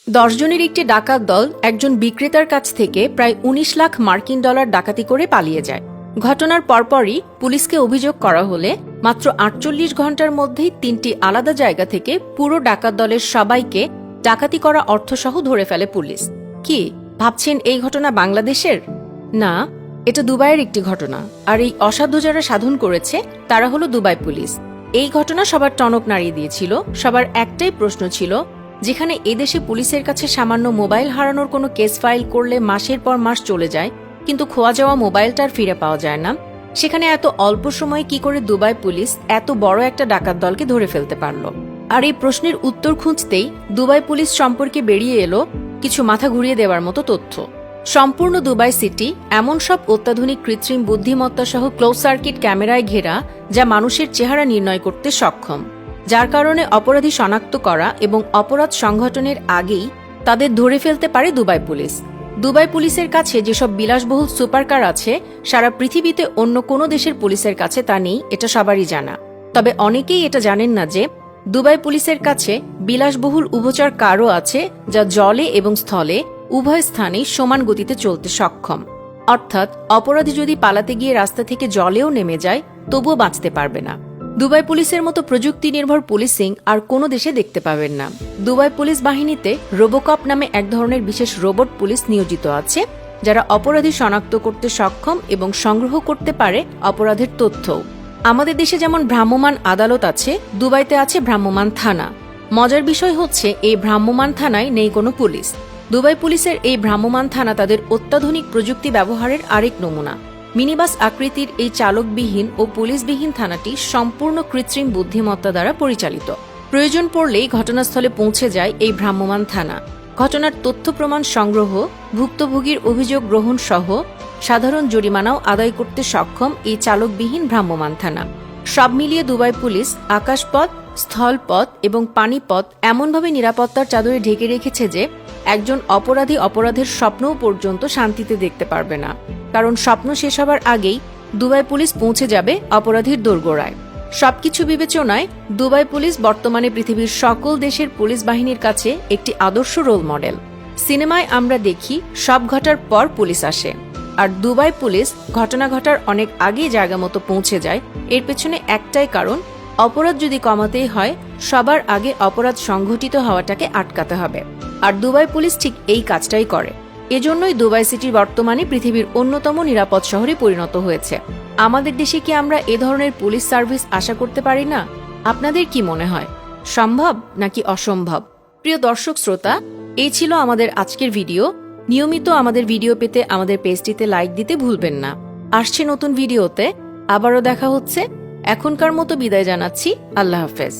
10 জনের একটি ডাকাত দল একজন বিক্রেতার কাছ থেকে প্রায় 19 লাখ মার্কিন ডলার ডাকাতি করে পালিয়ে যায়। ঘটনার পরপরই পুলিশকে অভিযোগ করা হলে মাত্র 48 ঘন্টার মধ্যেই 3টি আলাদা জায়গা থেকে পুরো ডাকাত দলের সবাইকে ডাকাতি করা অর্থসহ ধরে ফেলে পুলিশ। কি ভাবছেন এই ঘটনা বাংলাদেশের? না, এটা দুবাইয়ের একটি ঘটনা। আর এই অসাধ্য যারা সাধন করেছে তারা হলো দুবাই পুলিশ। এই ঘটনা সবার টনক নাড়িয়ে দিয়েছিল। সবার একটাই প্রশ্ন ছিল, যেখানে এদেশে পুলিশের কাছে সামান্য মোবাইল হারানোর কোনো কেস ফাইল করলে মাসের পর মাস চলে যায়, কিন্তু খোয়া যাওয়া মোবাইলটার ফিরে পাওয়া যায় না, সেখানে এত অল্প সময়ে কি করে দুবাই পুলিশ এত বড় একটা ডাকাত দলকে ধরে ফেলতে পারল? আর এই প্রশ্নের উত্তর খুঁজতেই দুবাই পুলিশ সম্পর্কে বেরিয়ে এলো কিছু মাথা ঘুরিয়ে দেওয়ার মতো তথ্য। সম্পূর্ণ দুবাই সিটি এমন সব অত্যাধুনিক কৃত্রিম বুদ্ধিমত্তা সহ ক্লোজ সার্কিট ক্যামেরায় ঘেরা যা মানুষের চেহারা নির্ণয় করতে সক্ষম, যার কারণে অপরাধী শনাক্ত করা এবং অপরাধ সংঘটনের আগেই তাদের ধরে ফেলতে পারে দুবাই পুলিশ। দুবাই পুলিশের কাছে যেসব বিলাসবহুল সুপারকার আছে, সারা পৃথিবীতে অন্য কোনো দেশের পুলিশের কাছে তা নেই, এটা সবারই জানা। তবে অনেকেই এটা জানেন না যে দুবাই পুলিশের কাছে বিলাসবহুল উভচর কারও আছে, যা জলে এবং স্থলে উভয় স্থানেই সমান গতিতে চলতে সক্ষম। অর্থাৎ অপরাধী যদি পালাতে গিয়ে রাস্তা থেকে জলেও নেমে যায়, তবুও বাঁচতে পারবে না। দুবাই পুলিশের মতো প্রযুক্তি নির্ভর পুলিশিং আর কোনো দেশে দেখতে পাবেন না। দুবাই পুলিশ বাহিনীতে রোবোকপ নামে এক ধরনের বিশেষ রোবট পুলিশ নিয়োজিত আছে, যারা অপরাধী শনাক্ত করতে সক্ষম এবং সংগ্রহ করতে পারে অপরাধের তথ্যও। আমাদের দেশে যেমন ভ্রাম্যমাণ আদালত আছে, দুবাইতে আছে ভ্রাম্যমাণ থানা। মজার বিষয় হচ্ছে, এই ভ্রাম্যমাণ থানায় নেই কোনো পুলিশ। দুবাই পুলিশের এই ভ্রাম্যমাণ থানা তাদের অত্যাধুনিক প্রযুক্তি ব্যবহারের আরেক নমুনা। মিনিবাস আকৃতির এই চালকবিহীন ও পুলিশবিহীন থানাটি সম্পূর্ণ কৃত্রিম বুদ্ধিমত্তা দ্বারা পরিচালিত। প্রয়োজন পড়লেই ঘটনাস্থলে পৌঁছে যায় এই ভ্রাম্যমাণ থানা। ঘটনার তথ্য প্রমাণ সংগ্রহ, ভুক্তভোগীর অভিযোগ গ্রহণ সহ সাধারণ জরিমানাও আদায় করতে সক্ষম এই চালকবিহীন ভ্রাম্যমাণ থানা। সব মিলিয়ে দুবাই পুলিশ আকাশপথ, স্থলপথ এবং পানিপথ এমনভাবে নিরাপত্তার চাদরে ঢেকে রেখেছে যে একজন অপরাধী অপরাধের স্বপ্নও পর্যন্ত শান্তিতে দেখতে পারবে না, কারণ স্বপ্ন শেষ হবার আগেই দুবাই পুলিশ পৌঁছে যাবে অপরাধীর দোরগোড়ায়। সবকিছু বিবেচনায় দুবাই পুলিশ বর্তমানে পৃথিবীর সকল দেশের পুলিশ বাহিনীর কাছে একটি আদর্শ রোল মডেল। সিনেমায় আমরা দেখি সব ঘটার পর পুলিশ আসে, আর দুবাই পুলিশ ঘটনা ঘটার অনেক আগেই জায়গা মতো পৌঁছে যায়। এর পেছনে একটাই কারণ, অপরাধ যদি কমাতেই হয়, সবার আগে অপরাধ সংঘটিত হওয়াটাকে আটকাতে হবে। আর দুবাই পুলিশ ঠিক এই কাজটাই করে। এজন্যই দুবাই সিটি বর্তমানে পৃথিবীর অন্যতম নিরাপদ শহরে পরিণত হয়েছে। আমাদের দেশে কি আমরা এ ধরনের পুলিশ সার্ভিস আশা করতে পারি না? আপনাদের কি মনে হয়, সম্ভব নাকি অসম্ভব? প্রিয় দর্শক শ্রোতা, এই ছিল আমাদের আজকের ভিডিও। নিয়মিত আমাদের ভিডিও পেতে আমাদের পেজটিতে লাইক দিতে ভুলবেন না। আসছে নতুন ভিডিওতে, আবারও দেখা হচ্ছে। এখনকার মতো বিদায় জানাচ্ছি। আল্লাহ হাফেজ।